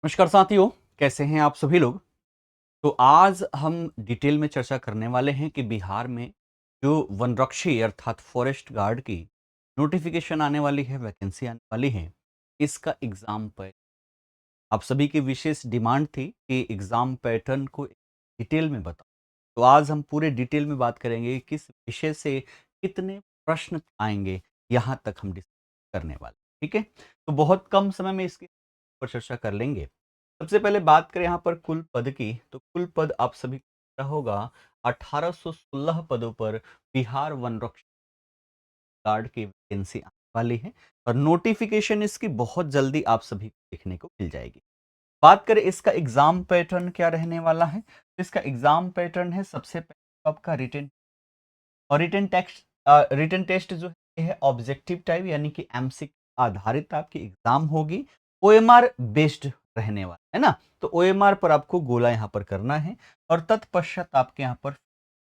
नमस्कार साथियों, कैसे हैं आप सभी लोग। तो आज हम डिटेल में चर्चा करने वाले हैं कि बिहार में जो वनरक्षी अर्थात फॉरेस्ट गार्ड की नोटिफिकेशन आने वाली है, वैकेंसी आने वाली है, इसका एग्जाम पर आप सभी की विशेष डिमांड थी कि एग्जाम पैटर्न को डिटेल में बताओ। तो आज हम पूरे डिटेल में बात करेंगे कि किस विषय से कितने प्रश्न आएंगे, यहाँ तक हम डिस्कस करने वाले हैं, ठीक है। तो बहुत कम समय में इसकी पर चर्चा कर लेंगे। सबसे पहले बात करें यहाँ पर कुल पद की, तो कुल पद आप सभी को पता होगा 1816 पदों पर बिहार वन रक्षक गार्ड की वैकेंसी आने वाली है और नोटिफिकेशन इसकी बहुत जल्दी आप सभी को देखने को मिल जाएगी। बात करें इसका एग्जाम पैटर्न क्या रहने वाला है, तो इसका एग्जाम पैटर्न है सबसे पहले तो आपका रिटन और रिटन टेस्ट जो है ऑब्जेक्टिव टाइप यानी कि एमसी आधारित आपकी एग्जाम होगी। ओएमआर बेस्ड रहने वाला है ना, तो ओएमआर पर आपको गोला यहाँ पर करना है और तत्पश्चात आपके यहाँ पर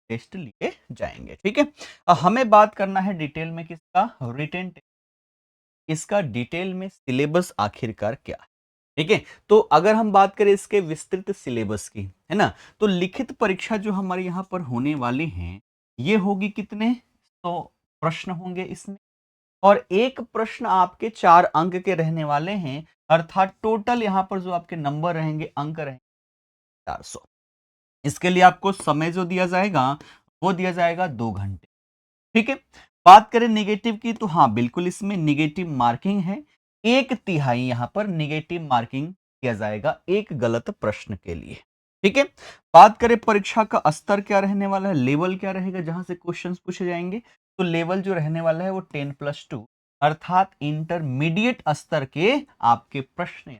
टेस्ट लिए जाएंगे, ठीक है। हमें बात करना है डिटेल में किसका रिटन, इसका डिटेल में सिलेबस आखिरकार क्या है, ठीक है। तो अगर हम बात करें इसके विस्तृत सिलेबस की, है ना, तो लिखित परीक्षा जो हमारे यहाँ पर होने वाली है ये होगी कितने 100 प्रश्न होंगे इसमें और एक प्रश्न आपके 4 अंक के रहने वाले हैं, अर्थात टोटल यहाँ पर जो आपके नंबर रहेंगे, अंक रहेंगे 400। इसके लिए आपको समय जो दिया जाएगा वो दिया जाएगा 2 घंटे, ठीक है। बात करें निगेटिव की, तो हाँ बिल्कुल इसमें निगेटिव मार्किंग है, 1/3 यहाँ पर निगेटिव मार्किंग किया जाएगा एक गलत प्रश्न के लिए, ठीक है। बात करें परीक्षा का स्तर क्या रहने वाला है, लेवल क्या रहेगा जहां से क्वेश्चंस पूछे जाएंगे, तो लेवल जो रहने वाला है वो 10+2 अर्थात इंटरमीडिएट स्तर के आपके प्रश्न हैं।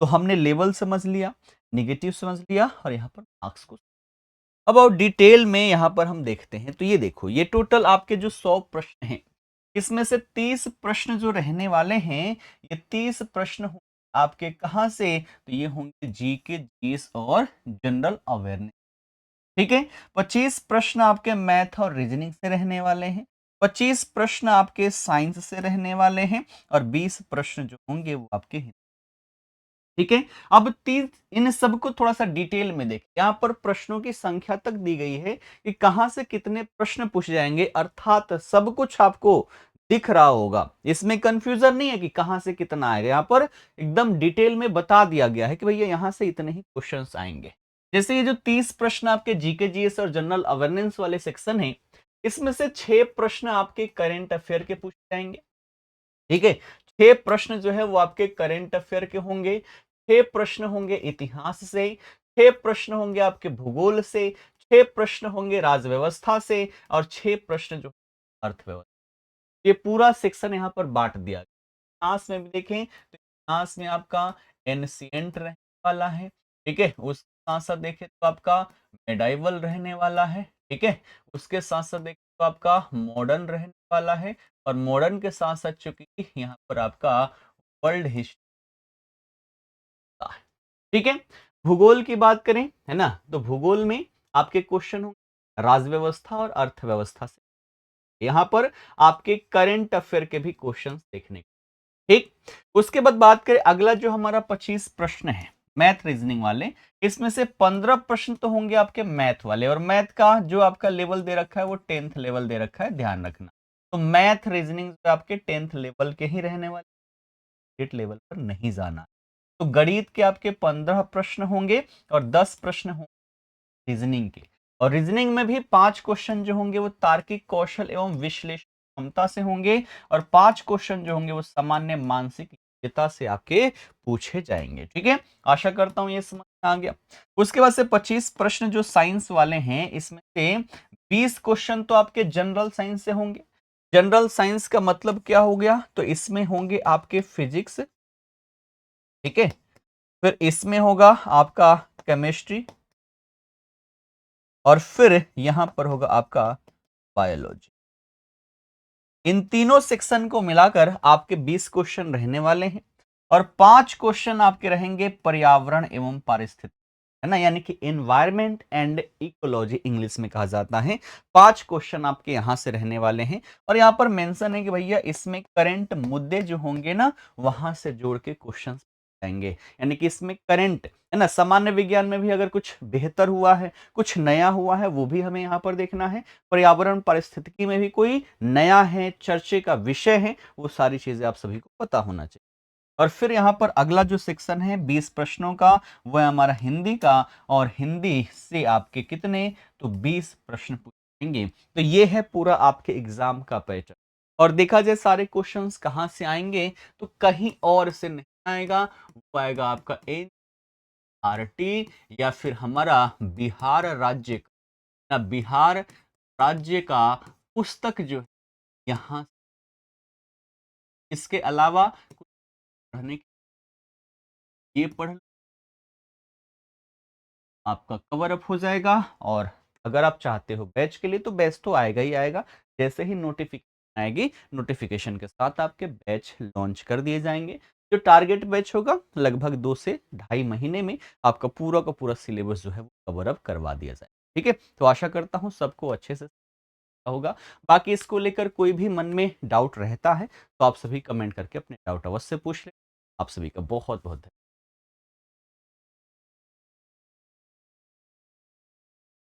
तो हमने लेवल समझ लिया, निगेटिव समझ लिया और यहाँ पर मार्क्स को अब और डिटेल में यहाँ पर हम देखते हैं। तो ये देखो, ये टोटल आपके जो 100 प्रश्न हैं, इसमें से 30 प्रश्न जो रहने वाले हैं, ये 30 प्रश्न आपके कहाँ से, तो ये होंगे जीके, जीएस और जनरल अवेयरनेस, ठीक है। 25 प्रश्न आपके मैथ और रीजनिंग से रहने वाले हैं, 25 प्रश्न आपके साइंस से रहने वाले हैं और 20 प्रश्न जो होंगे वो आपके, ठीक है। अब तीन इन सबको थोड़ा सा डिटेल में देखें, यहाँ पर प्रश्नों की संख्या तक दी गई है कि कहां से कितने प्रश्न पूछे जाएंगे, अर्थात सब कुछ आपको दिख रहा होगा, इसमें कंफ्यूजन नहीं है कि कहां से कितना आएगा। यहाँ पर एकदम डिटेल में बता दिया गया है कि भैया यहां से इतने ही क्वेश्चंस आएंगे। जैसे ये जो 30 प्रश्न आपके जीके, जीएस और जनरल अवेयरनेस वाले सेक्शन है, इसमें से 6 प्रश्न आपके करेंट अफेयर के पूछे जाएंगे, ठीक है। 6 प्रश्न जो है वो आपके करेंट अफेयर के होंगे, 6 प्रश्न होंगे इतिहास से, 6 प्रश्न होंगे आपके भूगोल से, 6 प्रश्न होंगे राजव्यवस्था से और 6 प्रश्न जो अर्थव्यवस्था। ये पूरा सेक्शन यहाँ पर बांट दिया गया। इतिहास में भी देखें तो इतिहास में आपका एनशिएंट रहने वाला है, ठीक है। उसके साथ साथ देखें तो आपका मेडाइवल रहने वाला है, ठीक है। उसके साथ साथ देखें तो आपका मॉडर्न रहने वाला है और मॉडर्न के साथ साथ चूंकि यहाँ पर आपका वर्ल्ड हिस्ट्री का है, ठीक है। भूगोल की बात करें, है ना, तो भूगोल में आपके क्वेश्चन होंगे राजव्यवस्था और अर्थव्यवस्था से, यहाँ पर आपके करंट अफेयर के भी क्वेश्चंस देखने को, ठीक। उसके बाद बात करें अगला जो हमारा 25 प्रश्न है मैथ रीजनिंग वाले, इसमें से 15 प्रश्न तो होंगे आपके मैथ वाले और मैथ का जो आपका लेवल दे रखा है वो 10th लेवल दे रखा है, ध्यान रखना। तो मैथ रीजनिंग आपके 10th लेवल के ही रहने वाले, स्टेट लेवल पर नहीं जाना। तो गणित के आपके 15 प्रश्न होंगे और 10 प्रश्न होंगे रीजनिंग के, और रीजनिंग में भी 5 क्वेश्चन जो होंगे वो तार्किक कौशल एवं विश्लेषण क्षमता से होंगे और 5 क्वेश्चन जो होंगे वो सामान्य मानसिक योग्यता से आपके पूछे जाएंगे, ठीक है। आशा करता हूं ये समझ में आ गया। उसके बाद से 25 प्रश्न जो साइंस वाले हैं, इसमें से 20 क्वेश्चन तो आपके जनरल साइंस से होंगे। जनरल साइंस का मतलब क्या हो गया, तो इसमें होंगे आपके फिजिक्स, ठीक है, फिर इसमें होगा आपका केमिस्ट्री और फिर यहां पर होगा आपका बायोलॉजी। इन तीनों सेक्शन को मिलाकर आपके 20 क्वेश्चन रहने वाले हैं और 5 क्वेश्चन आपके रहेंगे पर्यावरण एवं पारिस्थितिकी, है ना, यानी कि एनवायरमेंट एंड इकोलॉजी इंग्लिश में कहा जाता है। 5 क्वेश्चन आपके यहां से रहने वाले हैं और यहां पर मेंशन है कि भैया इसमें करंट मुद्दे जो होंगे ना वहां से जोड़ के क्वेश्चन जाएँगे। यानी कि इसमें करंट, है ना? सामान्य विज्ञान में भी अगर कुछ बेहतर हुआ है, कुछ नया हुआ है, वो भी हमें यहाँ पर देखना है। पर्यावरण पारिस्थितिकी में भी कोई नया है, चर्चे का विषय है, वो सारी चीज़ें आप सभी को पता होना चाहिए। और फिर यहाँ पर अगला जो सेक्शन है 20 प्रश्नों का, वो है हमारा हिंदी का, और हिंदी से आपके कितने? तो 20 प्रश्न पूछेंगे। तो ये है पूरा आपके एग्ज़ाम का पैटर्न। और देखा जाए सारे क्वेश्चंस कहाँ से आएँगे, तो कहीं और से नहीं आएगा, वो आएगा आपका एनसीईआरटी या फिर हमारा बिहार राज्य का, बिहार राज्य का पुस्तक जो है यहाँ। इसके अलावा कुछ पढ़ने ये पढ़ आपका कवर अप हो जाएगा। और अगर आप चाहते हो बैच के लिए, तो बैच तो आएगा ही आएगा। जैसे ही नोटिफिकेशन आएगी, नोटिफिकेशन के साथ आपके बैच लॉन्च कर दिए जाएंगे। जो टारगेट बैच होगा, लगभग 2 से ढाई महीने में आपका पूरा का पूरा सिलेबस जो है वो कवर अप करवा दिया जाए। ठीक है, तो आशा करता हूँ सबको अच्छे से होगा। बाकी इसको लेकर कोई भी मन में डाउट रहता है, तो आप सभी कमेंट करके अपने डाउट अवश्य पूछ लें। आप सभी का बहुत बहुत धन्यवाद।